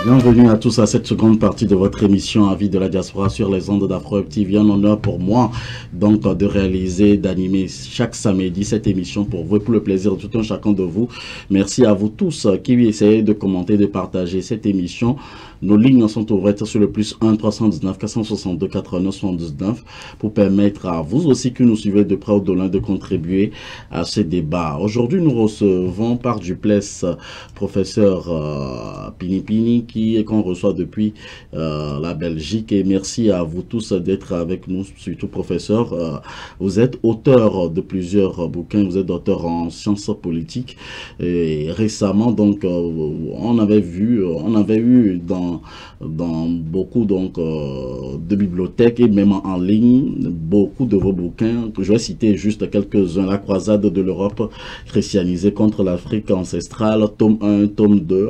Bienvenue à tous à cette seconde partie de votre émission Avis de la diaspora sur les ondes d'Afro-Web TV. Un honneur pour moi donc de réaliser, d'animer chaque samedi cette émission pour vous et pour le plaisir de tout un chacun de vous. Merci à vous tous qui essayez de commenter, de partager cette émission. Nos lignes sont ouvertes sur le plus 1 319 462 89 79 pour permettre à vous aussi que nous suivez de près ou de loin de contribuer à ce débat. Aujourd'hui, nous recevons par Duplessis professeur Pinipini qu'on reçoit depuis la Belgique, et merci à vous tous d'être avec nous, surtout professeur. Vous êtes auteur de plusieurs bouquins, vous êtes auteur en sciences politiques, et récemment donc on avait eu dans beaucoup donc de bibliothèques et même en ligne beaucoup de vos bouquins. Je vais citer juste quelques-uns: La croisade de l'Europe christianisée contre l'Afrique ancestrale, tome 1, tome 2.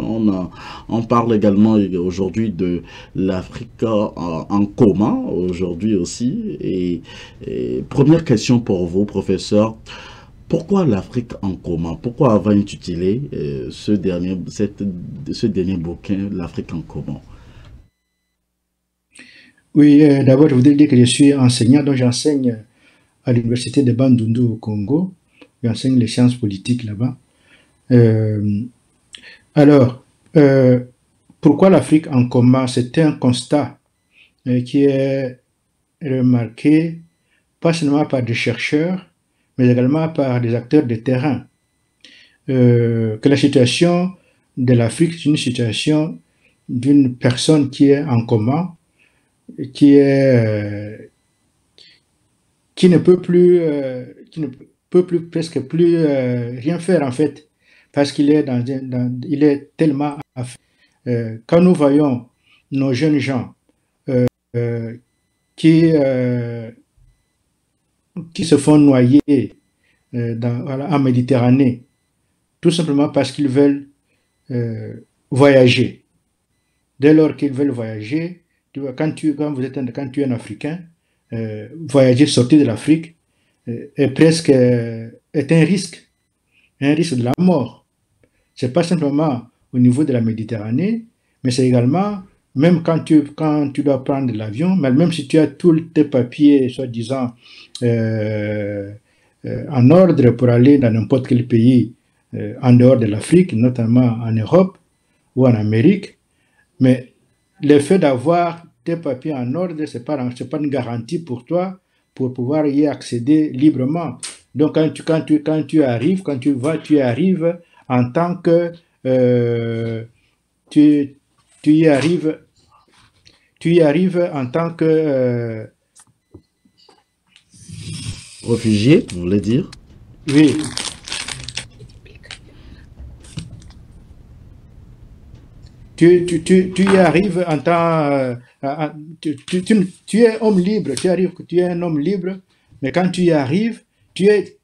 On parle également aujourd'hui de l'Afrique en commun aujourd'hui aussi. Et première question pour vous, professeur: pourquoi l'Afrique en commun? Pourquoi avoir intitulé ce dernier bouquin l'Afrique en commun? Oui, d'abord je voudrais dire que je suis enseignant, donc j'enseigne à l'université de Bandundu au Congo. J'enseigne les sciences politiques là-bas. Pourquoi l'Afrique en commun? C'est un constat qui est remarqué pas seulement par des chercheurs, mais également par des acteurs de terrain. Que la situation de l'Afrique est une situation d'une personne qui est en coma, qui ne peut plus, presque plus rien faire en fait, parce qu'il est il est tellement quand nous voyons nos jeunes gens qui se font noyer en Méditerranée, tout simplement parce qu'ils veulent voyager. Dès lors qu'ils veulent voyager, quand tu es un Africain, voyager, sortir de l'Afrique est un risque de la mort. C'est pas simplement au niveau de la Méditerranée, mais c'est également, même quand tu dois prendre l'avion, même si tu as tous tes papiers, soi-disant, en ordre pour aller dans n'importe quel pays en dehors de l'Afrique, notamment en Europe ou en Amérique, mais le fait d'avoir tes papiers en ordre, c'est pas une garantie pour toi pour pouvoir y accéder librement. Donc quand tu arrives en tant que tu y arrives en tant que réfugié, vous voulez dire? Oui. Tu y arrives en tant tu es homme libre, tu es un homme libre, mais quand tu y arrives, tu es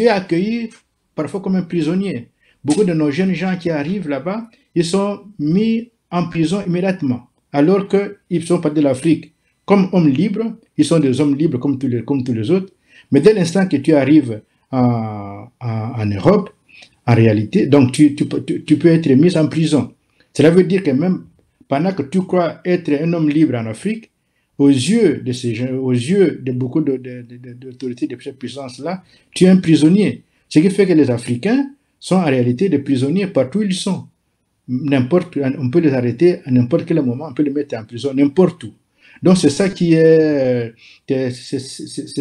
accueilli parfois comme un prisonnier. Beaucoup de nos jeunes gens qui arrivent là-bas, ils sont mis en prison immédiatement, alors qu'ils sont pas de l'Afrique. Comme hommes libres, ils sont des hommes libres comme tous les autres, mais dès l'instant que tu arrives en Europe, en réalité, donc tu peux être mis en prison. Cela veut dire que même pendant que tu crois être un homme libre en Afrique, aux yeux de ces gens, aux yeux de beaucoup d'autorités de cette puissance-là, tu es un prisonnier. Ce qui fait que les Africains sont en réalité des prisonniers partout où ils sont. On peut les arrêter à n'importe quel moment, on peut les mettre en prison n'importe où. Donc c'est ça c'est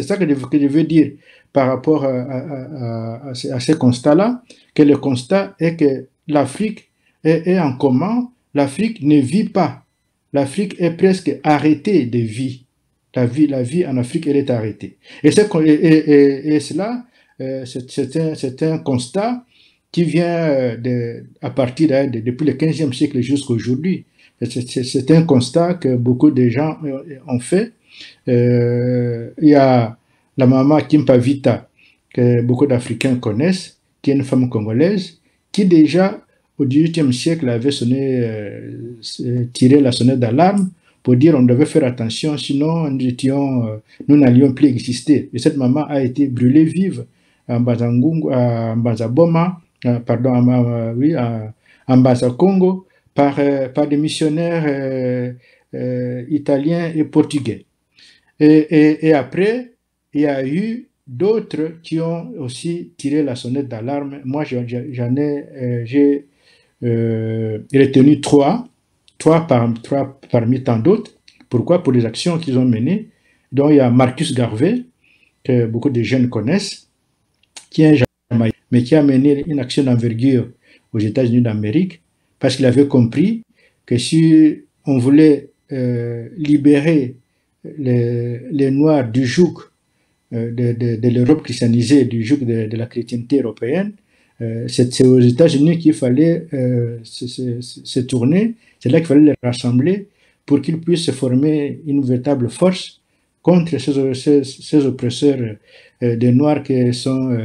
ça que je veux dire par rapport à ce constat-là, que le constat est que l'Afrique est en commun. L'Afrique ne vit pas. L'Afrique est presque arrêtée de vie. La vie en Afrique, elle est arrêtée. Et cela, c'est un constat qui vient à partir depuis le 15e siècle jusqu'à aujourd'hui. C'est un constat que beaucoup de gens ont fait. Il y a la maman Kimpa Vita, que beaucoup d'Africains connaissent, qui est une femme congolaise, qui déjà au XVIIIe siècle avait tiré la sonnette d'alarme pour dire on devait faire attention, sinon nous n'allions plus exister. Et cette maman a été brûlée vive en Bazaboma, en Baza Congo, par des missionnaires italiens et portugais. Et après, il y a eu d'autres qui ont aussi tiré la sonnette d'alarme. Moi, j'ai retenu trois parmi tant d'autres. Pourquoi? Pour les actions qu'ils ont menées. Donc, il y a Marcus Garvey, que beaucoup de jeunes connaissent, qui est un Jamaïcain, mais qui a mené une action d'envergure aux États-Unis d'Amérique, parce qu'il avait compris que si on voulait libérer les Noirs du joug de l'Europe christianisée, du joug de la chrétienté européenne, c'est aux États-Unis qu'il fallait se tourner, c'est là qu'il fallait les rassembler pour qu'ils puissent former une véritable force contre ces oppresseurs des Noirs qui sont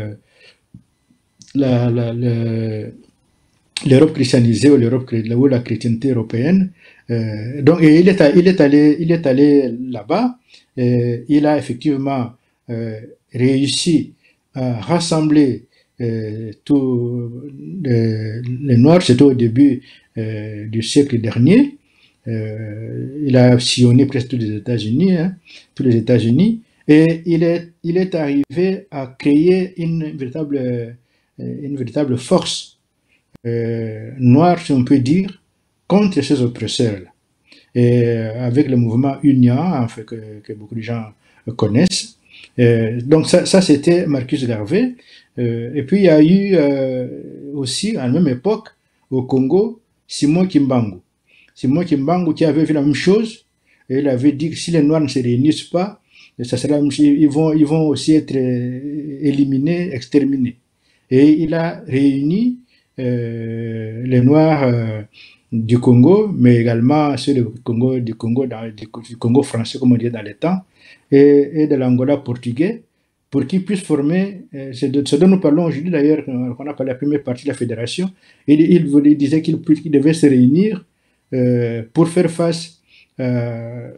l'Europe christianisée ou la chrétienté européenne. Donc, et il est allé là-bas. Il a effectivement réussi à rassembler tous les Noirs. C'était au début du siècle dernier. Il a sillonné presque tous les États-Unis, et il est arrivé à créer une véritable force noire, si on peut dire, contre ces oppresseurs-là. Et avec le mouvement UNIA, enfin, que beaucoup de gens connaissent. Donc ça c'était Marcus Garvey. Et puis il y a eu aussi, à la même époque, au Congo, Simon Kimbangu. Simon Kimbangu qui avait vu la même chose, et il avait dit que si les Noirs ne se réunissent pas, ça sera, ils vont aussi être éliminés, exterminés. Et il a réuni les Noirs du Congo, mais également ceux du Congo français, comme on dit dans les temps, et de l'Angola portugais, pour qu'ils puissent former, ce dont nous parlons aujourd'hui d'ailleurs, qu'on a parlé de la première partie de la fédération, il disait qu'ils devaient se réunir pour faire face à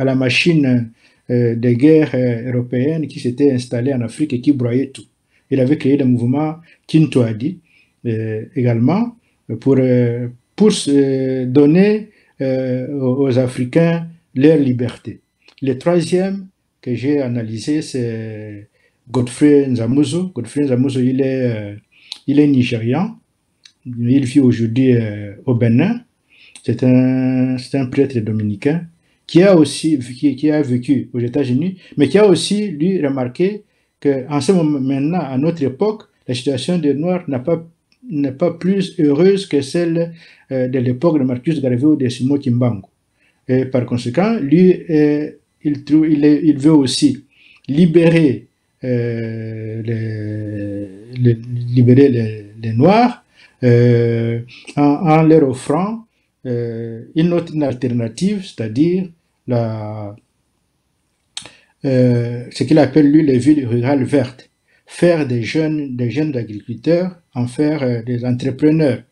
la machine de guerre européenne qui s'était installée en Afrique et qui broyait tout. Il avait créé le mouvement Kintoadi également pour donner aux Africains leur liberté. Le troisième que j'ai analysé, c'est Godfrey Nzamuzo. Godfrey Nzamuzo, il est nigérian. Il vit aujourd'hui au Bénin. C'est un prêtre dominicain qui a vécu aux États-Unis, mais qui a aussi, lui, remarqué qu'en ce moment, maintenant, à notre époque, la situation des Noirs n'est pas plus heureuse que celle de l'époque de Marcus Garvey ou de Simon Kimbangu. Et par conséquent, lui, il veut aussi libérer les Noirs en leur offrant une alternative, c'est-à-dire ce qu'il appelle lui les villes rurales vertes, faire des jeunes agriculteurs en faire des entrepreneurs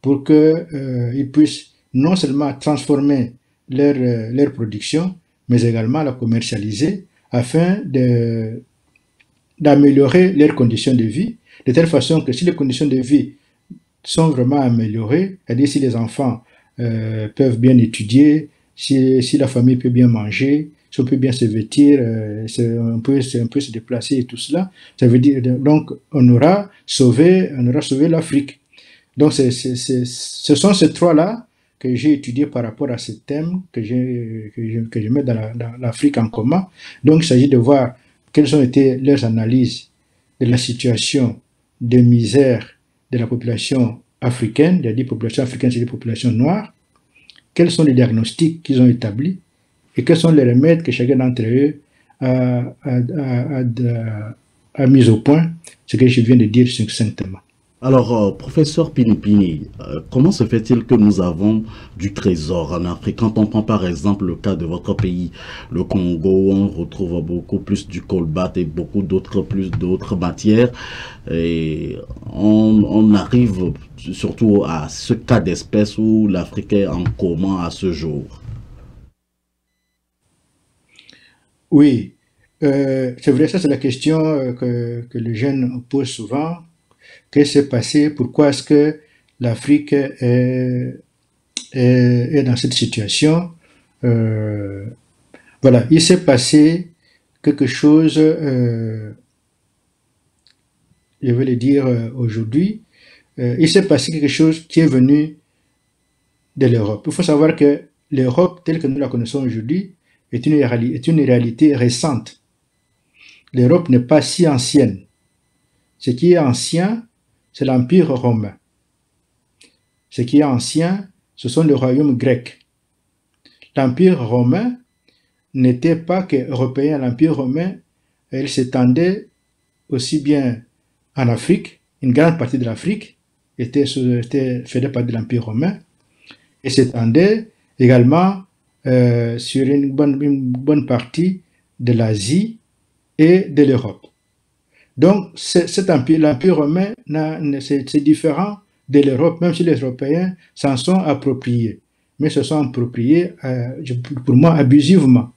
pour qu'ils puissent non seulement transformer leur production, mais également la commercialiser afin d'améliorer leurs conditions de vie, de telle façon que si les conditions de vie sont vraiment améliorées, c'est-à-dire si les enfants peuvent bien étudier, si la famille peut bien manger, si on peut bien se vêtir, on peut se déplacer et tout cela, ça veut dire donc on aura sauvé l'Afrique. Donc ce sont ces trois-là que j'ai étudiés par rapport à ce thème que je mets dans l'Afrique en commun. Donc il s'agit de voir quelles ont été leurs analyses de la situation de misère de la population africaine, il y a des populations africaines, c'est des populations noires, quels sont les diagnostics qu'ils ont établis et quels sont les remèdes que chacun d'entre eux a mis au point, ce que je viens de dire succinctement. Alors, professeur Pinipini, comment se fait-il que nous avons du trésor en Afrique? Quand on prend par exemple le cas de votre pays, le Congo, où on retrouve beaucoup plus du colbate et beaucoup d'autres matières, et on arrive surtout à ce cas d'espèce où l'Afrique est en coma à ce jour. Oui, c'est vrai, ça c'est la question que les jeunes posent souvent. Qu'est-ce qui s'est passé? Pourquoi est-ce que l'Afrique est dans cette situation. Voilà, il s'est passé quelque chose, je vais le dire aujourd'hui, il s'est passé quelque chose qui est venu de l'Europe. Il faut savoir que l'Europe, telle que nous la connaissons aujourd'hui, est une réalité récente. L'Europe n'est pas si ancienne. Ce qui est ancien, c'est l'Empire romain. Ce qui est ancien, ce sont les royaumes grecs. L'Empire romain n'était pas qu'européen. L'Empire romain, il s'étendait aussi bien en Afrique, une grande partie de l'Afrique faisait partie de l'Empire romain, et s'étendait également sur une bonne partie de l'Asie et de l'Europe. Donc, l'Empire romain, c'est différent de l'Europe, même si les Européens s'en sont appropriés. Mais se sont appropriés, pour moi, abusivement.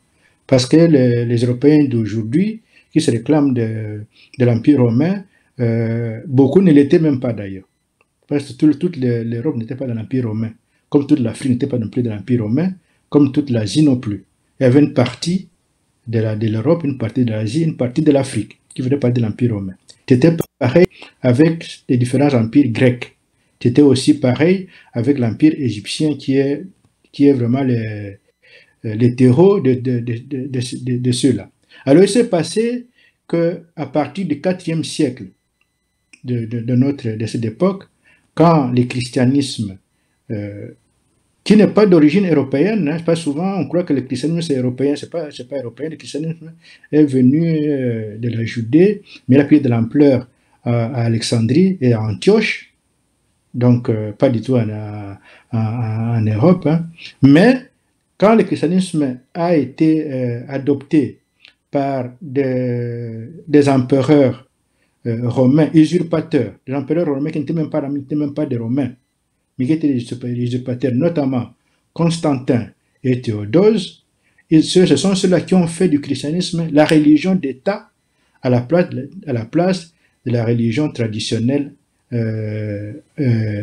Parce que les Européens d'aujourd'hui, qui se réclament de l'Empire romain, beaucoup ne l'étaient même pas d'ailleurs. Parce que toute l'Europe n'était pas dans l'Empire romain. Comme toute l'Afrique n'était pas non plus de l'Empire romain, comme toute l'Asie non plus. Il y avait une partie de l'Europe, une partie de l'Asie, une partie de l'Afrique, qui faisait partie de l'Empire romain. C'était pareil avec les différents empires grecs. C'était aussi pareil avec l'Empire égyptien, qui est vraiment les terreaux de ceux-là. Alors il s'est passé qu'à partir du IVe siècle de cette époque, quand le christianisme, qui n'est pas d'origine européenne, hein, pas souvent on croit que le christianisme c'est européen, c'est pas européen, le christianisme est venu de la Judée, mais il a pris de l'ampleur à Alexandrie et à Antioche, donc pas du tout en Europe, hein. Mais quand le christianisme a été adopté par des empereurs romains, usurpateurs, des empereurs romains qui n'étaient même pas des Romains, mais qui étaient des usurpateurs, notamment Constantin et Théodose, ce sont ceux-là qui ont fait du christianisme la religion d'État à la place de la religion traditionnelle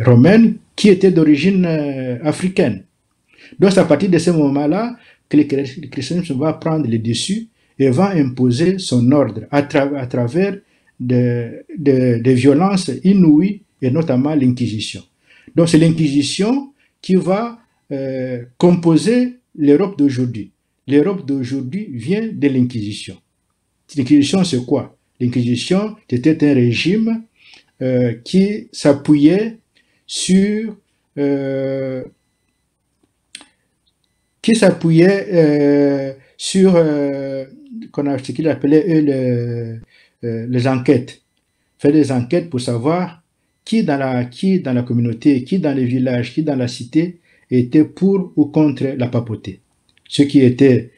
romaine, qui était d'origine africaine. Donc c'est à partir de ce moment-là que le christianisme va prendre le dessus et va imposer son ordre à travers des violences inouïes, et notamment l'Inquisition. Donc c'est l'Inquisition qui va composer l'Europe d'aujourd'hui. L'Europe d'aujourd'hui vient de l'Inquisition. L'Inquisition, c'est quoi? L'Inquisition, c'était un régime qui s'appuyait sur ce qu'il appelait les enquêtes. Faire des enquêtes pour savoir qui dans la communauté, qui dans les villages, qui dans la cité était pour ou contre la papauté. Ceux qui étaient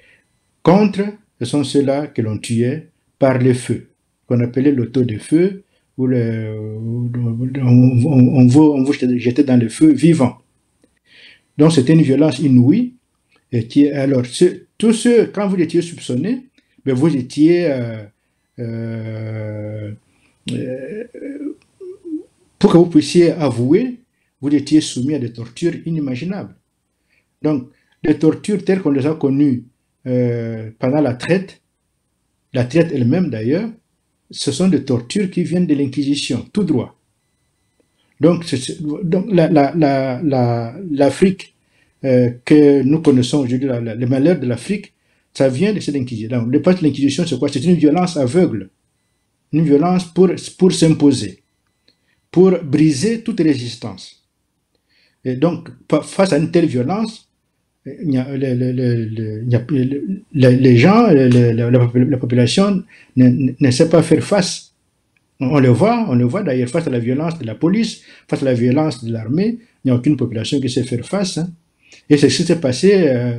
contre, ce sont ceux-là que l'on tuait par le feu, qu'on appelait l'auto de feu, où on vous jetait dans le feu vivant. Donc c'était une violence inouïe. Et alors, tous ceux, quand vous étiez soupçonnés, ben vous étiez, pour que vous puissiez avouer, vous étiez soumis à des tortures inimaginables. Donc, les tortures telles qu'on les a connues pendant la traite elle-même d'ailleurs, ce sont des tortures qui viennent de l'Inquisition, tout droit. Donc l'Afrique que nous connaissons aujourd'hui, le malheur de l'Afrique, ça vient de cette Inquisition. Le pas de l'Inquisition, c'est quoi? C'est une violence aveugle, une violence pour s'imposer, pour briser toute résistance. Et donc, face à une telle violence, les gens, la population ne sait pas faire face. On le voit d'ailleurs, face à la violence de la police, face à la violence de l'armée, il n'y a aucune population qui sait faire face. Hein. Et c'est ce qui s'est passé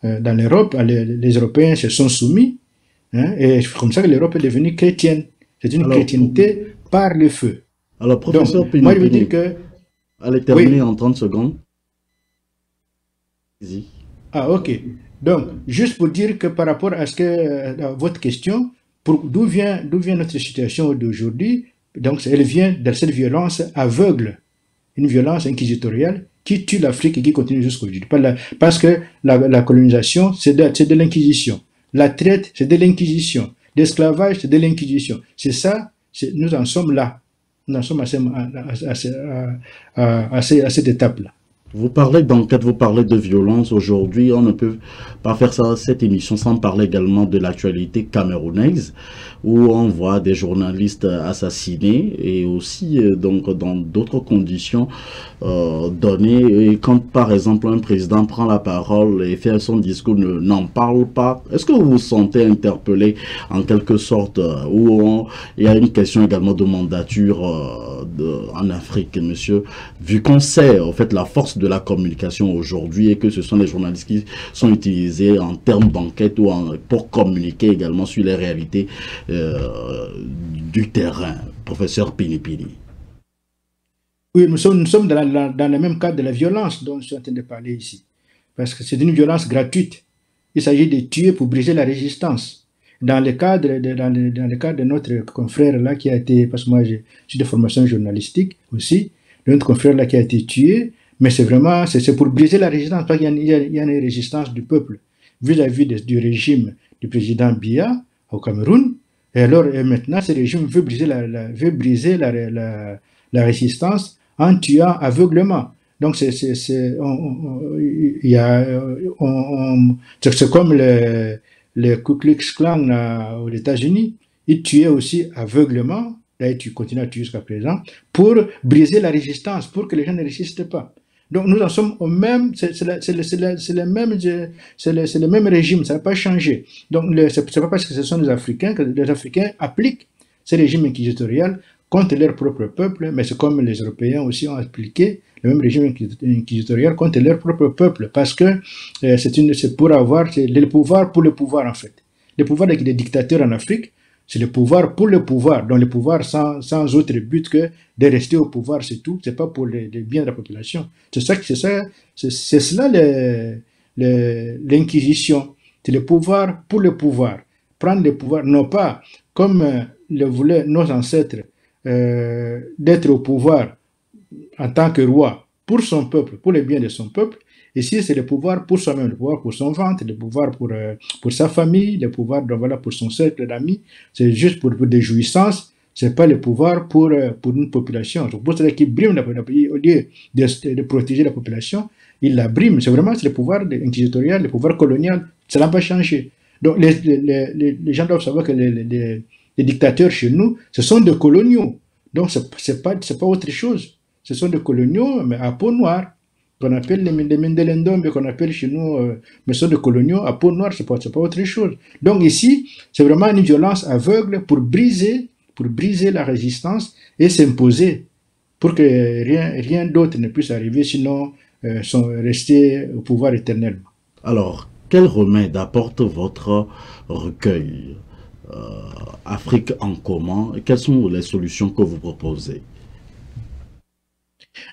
dans l'Europe. Les Européens se sont soumis, hein, et c'est comme ça que l'Europe est devenue chrétienne. C'est une chrétienté par le feu. Alors, professeur Pini, moi je veux dire que... Allez terminer en 30 secondes. Ah, ok. Donc, juste pour dire que par rapport à votre question, d'où vient notre situation d'aujourd'hui, donc elle vient de cette violence aveugle une violence inquisitoriale qui tue l'Afrique et qui continue jusqu'aujourd'hui. Parce que la colonisation, c'est de l'inquisition. La traite, c'est de l'inquisition. L'esclavage, c'est de l'inquisition. C'est ça, nous en sommes là. Nous en sommes à cette étape-là. Vous parlez d'enquête, vous parlez de violence. Aujourd'hui, on ne peut pas faire ça, cette émission sans parler également de l'actualité camerounaise, où on voit des journalistes assassinés et aussi donc dans d'autres conditions données. Et quand par exemple un président prend la parole et fait son discours, n'en parle pas, est-ce que vous vous sentez interpellé en quelque sorte il y a une question également de mandature en Afrique, monsieur, vu qu'on sait en fait la force de la communication aujourd'hui et que ce sont les journalistes qui sont utilisés en termes d'enquête ou pour communiquer également sur les réalités du terrain, professeur Pinipini. Oui, nous sommes dans le même cadre de la violence dont je suis en train de parler ici. Parce que c'est une violence gratuite. Il s'agit de tuer pour briser la résistance. Dans le cadre de notre confrère là qui a été, parce que moi j'ai de formation journalistique aussi, notre confrère là qui a été tué, mais c'est vraiment, c'est pour briser la résistance, parce qu'il y a une résistance du peuple vis-à-vis du régime du président Biya au Cameroun. Et alors, maintenant, ce régime veut briser la résistance en tuant aveuglement. Donc, c'est comme le Ku Klux Klan aux États-Unis. Ils tuaient aussi aveuglement, là, tu continues à tuer jusqu'à présent, pour briser la résistance, pour que les gens ne résistent pas. Donc nous en sommes au même, c'est le même régime, ça n'a pas changé. Donc c'est pas parce que ce sont les Africains que les Africains appliquent ce régime inquisitorial contre leur propre peuple, mais c'est comme les Européens aussi ont appliqué le même régime inquisitorial contre leur propre peuple, parce que c'est pour avoir le pouvoir pour le pouvoir en fait. Le pouvoir des dictateurs en Afrique, c'est le pouvoir pour le pouvoir, donc le pouvoir sans autre but que de rester au pouvoir, c'est tout. C'est pas pour les biens de la population. C'est cela l'inquisition. C'est le pouvoir pour le pouvoir. Prendre le pouvoir, non pas comme le voulaient nos ancêtres, d'être au pouvoir en tant que roi pour son peuple, pour le bien de son peuple. Ici, c'est le pouvoir pour soi-même, le pouvoir pour son ventre, le pouvoir pour sa famille, le pouvoir voilà, pour son cercle d'amis. C'est juste pour des jouissances, c'est pas le pouvoir pour une population. C'est pour cela qu'il brime la population. Au lieu de protéger la population, il la brime. C'est le pouvoir inquisitorial, le pouvoir colonial. Ça n'a pas changé. Donc, les gens doivent savoir que les dictateurs chez nous, ce sont des coloniaux. Donc, c'est pas autre chose. Ce sont des coloniaux, mais à peau noire. Qu'on appelle les Mendelendombe, qu'on appelle chez nous mais sont des coloniaux à peau noire, c'est pas autre chose. Donc ici, c'est vraiment une violence aveugle pour briser la résistance et s'imposer pour que rien d'autre ne puisse arriver, sinon rester au pouvoir éternellement. Alors, quel remède apporte votre recueil Afrique en commun et quelles sont les solutions que vous proposez?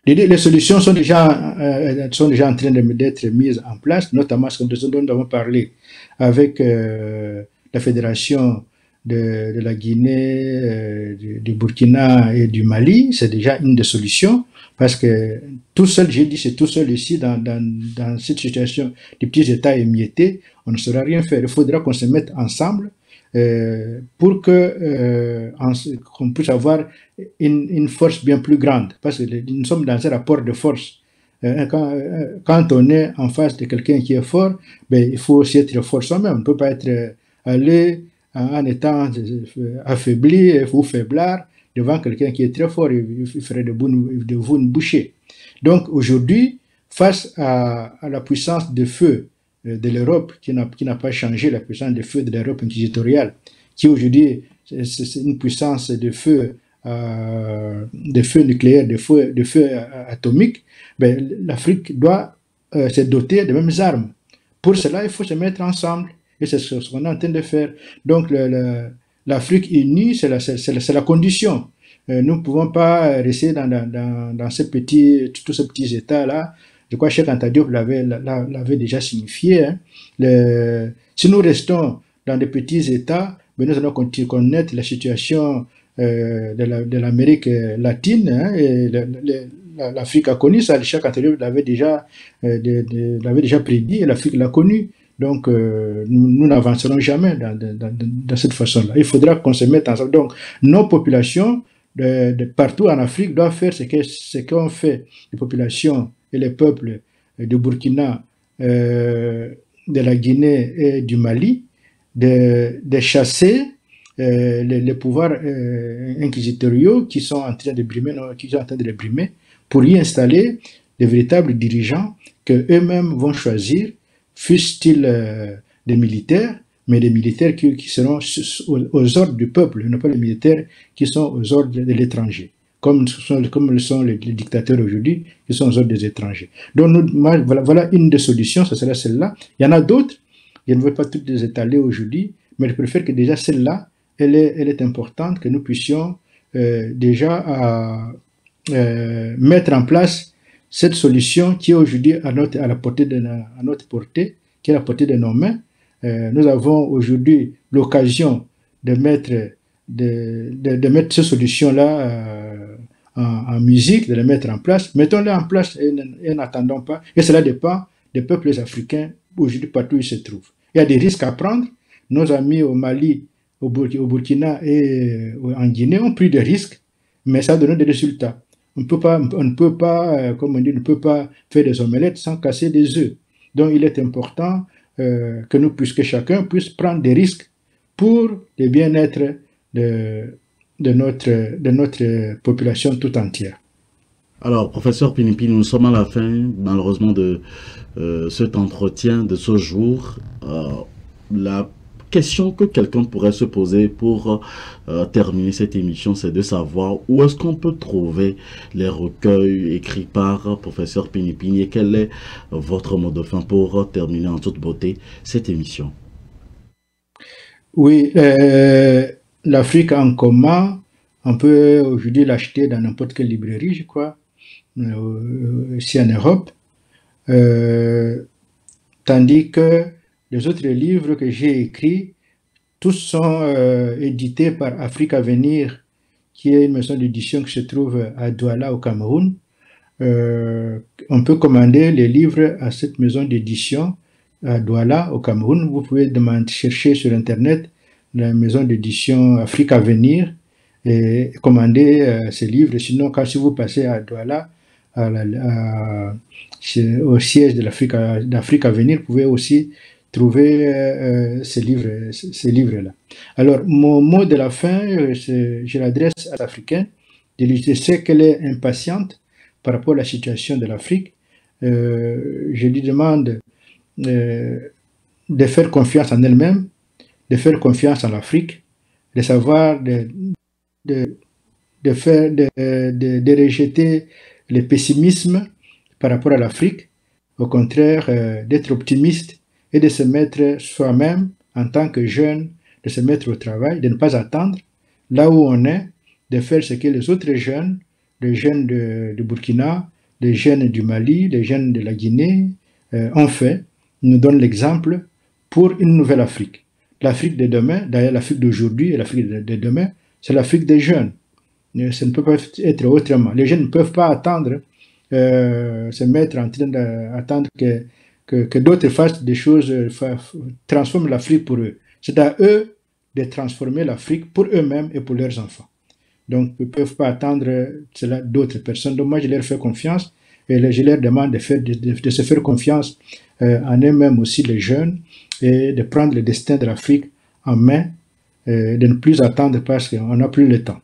Les solutions sont déjà en train d'être mises en place, notamment ce dont nous avons parlé avec la Fédération de la Guinée, du Burkina et du Mali. C'est déjà une des solutions, parce que tout seul, j'ai dit, c'est tout seul ici, dans cette situation des petits États émiettés, on ne saura rien faire. Il faudra qu'on se mette ensemble pour qu'on puisse avoir une force bien plus grande, parce que nous sommes dans un rapport de force. Quand on est en face de quelqu'un qui est fort, il faut aussi être fort soi-même. On ne peut pas aller en étant affaibli ou faiblard devant quelqu'un qui est très fort. Il ferait de vous une bouchée. Donc aujourd'hui, face à la puissance de feu de l'Europe, qui n'a pas changé, la puissance de feu de l'Europe inquisitoriale, qui aujourd'hui c'est une puissance de feu nucléaire, de feu atomique, l'Afrique doit se doter des mêmes armes. Pour cela, il faut se mettre ensemble, et c'est ce qu'on est en train de faire. Donc l'Afrique unie, c'est la condition. Nous ne pouvons pas rester dans tous ces petits États-là. Je crois que Cheikh Anta Diop l'avait déjà signifié. Si nous restons dans des petits États, nous allons connaître la situation de l'Amérique latine, et l'Afrique a connu ça. Chaque antérieur l'avait déjà prédit et l'Afrique l'a connu. Donc, nous n'avancerons jamais dans cette façon-là. Il faudra qu'on se mette ensemble. Donc, nos populations de partout en Afrique doivent faire ce qu'ont fait les populations et les peuples de Burkina, de la Guinée et du Mali, de chasser les pouvoirs inquisitoriaux qui sont en train de les brimer, pour y installer des véritables dirigeants que eux-mêmes vont choisir, fussent-ils des militaires, mais des militaires qui seront aux ordres du peuple, non pas les militaires qui sont aux ordres de l'étranger, comme le sont les dictateurs aujourd'hui, qui sont aux ordres des étrangers. Donc, voilà une des solutions, ce sera celle-là. Il y en a d'autres, je ne veux pas toutes les étaler aujourd'hui, mais je préfère que déjà celle-là, elle est importante, que nous puissions déjà mettre en place cette solution qui est aujourd'hui à notre portée, qui est à la portée de nos mains. Nous avons aujourd'hui l'occasion de mettre ces solutions-là en musique, de les mettre en place. Mettons-les en place et n'attendons pas. Et cela dépend des peuples africains aujourd'hui partout où ils se trouvent. Il y a des risques à prendre. Nos amis au Mali, au Burkina et en Guinée ont pris des risques, mais ça a donné des résultats. On ne peut pas, comme on dit, on ne peut pas faire des omelettes sans casser des œufs. Donc, il est important que chacun puisse prendre des risques pour le bien-être de notre population tout entière. Alors, professeur Pinipini, nous sommes à la fin, malheureusement, de cet entretien de ce jour. La question que quelqu'un pourrait se poser pour terminer cette émission, c'est de savoir où est-ce qu'on peut trouver les recueils écrits par professeur Pinipini et quel est votre mot de fin pour terminer en toute beauté cette émission. Oui, l'Afrique en commun, on peut aujourd'hui l'acheter dans n'importe quelle librairie, je crois, ici en Europe, tandis que les autres livres que j'ai écrits, tous sont édités par Afrique Avenir, qui est une maison d'édition qui se trouve à Douala au Cameroun. On peut commander les livres à cette maison d'édition à Douala au Cameroun. Vous pouvez chercher sur Internet la maison d'édition Afrique Avenir et commander ces livres. Sinon, si vous passez à Douala, au siège de d'Afrique Avenir, vous pouvez aussi trouver ces livres-là. Alors, mon mot de la fin, je l'adresse à l'Africain. Je sais qu'elle est impatiente par rapport à la situation de l'Afrique. Je lui demande de faire confiance en elle-même, de faire confiance en l'Afrique, de savoir de rejeter le pessimisme par rapport à l'Afrique, au contraire, d'être optimiste et de se mettre soi-même, en tant que jeune, de se mettre au travail, de ne pas attendre, là où on est, de faire ce que les autres jeunes, les jeunes de Burkina, les jeunes du Mali, les jeunes de la Guinée, ont fait, nous donnent l'exemple pour une nouvelle Afrique. L'Afrique de demain, d'ailleurs l'Afrique d'aujourd'hui et l'Afrique de demain, c'est l'Afrique des jeunes. Ça ne peut pas être autrement. Les jeunes ne peuvent pas attendre, se mettre en train d'attendre que d'autres fassent des choses, transforment l'Afrique pour eux. C'est à eux de transformer l'Afrique pour eux-mêmes et pour leurs enfants. Donc, ils ne peuvent pas attendre cela d'autres personnes. Donc, moi, je leur fais confiance et je leur demande de se faire confiance en eux-mêmes aussi, les jeunes, et de prendre le destin de l'Afrique en main, de ne plus attendre parce qu'on n'a plus le temps.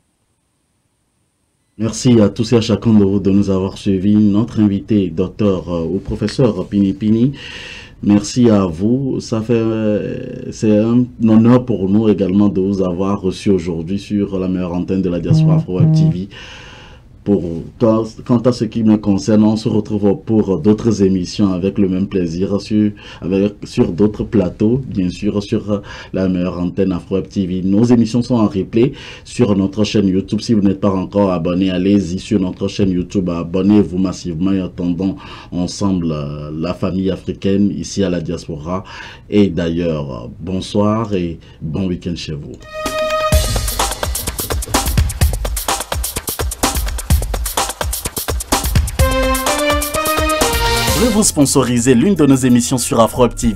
Merci à tous et à chacun de vous de nous avoir suivis. Notre invité, docteur ou professeur Pinipini, merci à vous. C'est un honneur pour nous également de vous avoir reçu aujourd'hui sur la meilleure antenne de la diaspora Afro-Web TV. Quant à ce qui me concerne, on se retrouve pour d'autres émissions avec le même plaisir sur d'autres plateaux, bien sûr sur la meilleure antenne Afro-Web TV. Nos émissions sont en replay sur notre chaîne YouTube. Si vous n'êtes pas encore abonné, allez-y sur notre chaîne YouTube, abonnez-vous massivement et attendons ensemble la famille africaine ici à la diaspora. Et d'ailleurs, bonsoir et bon week-end chez vous. Voulez-vous sponsoriser l'une de nos émissions sur Afro TV?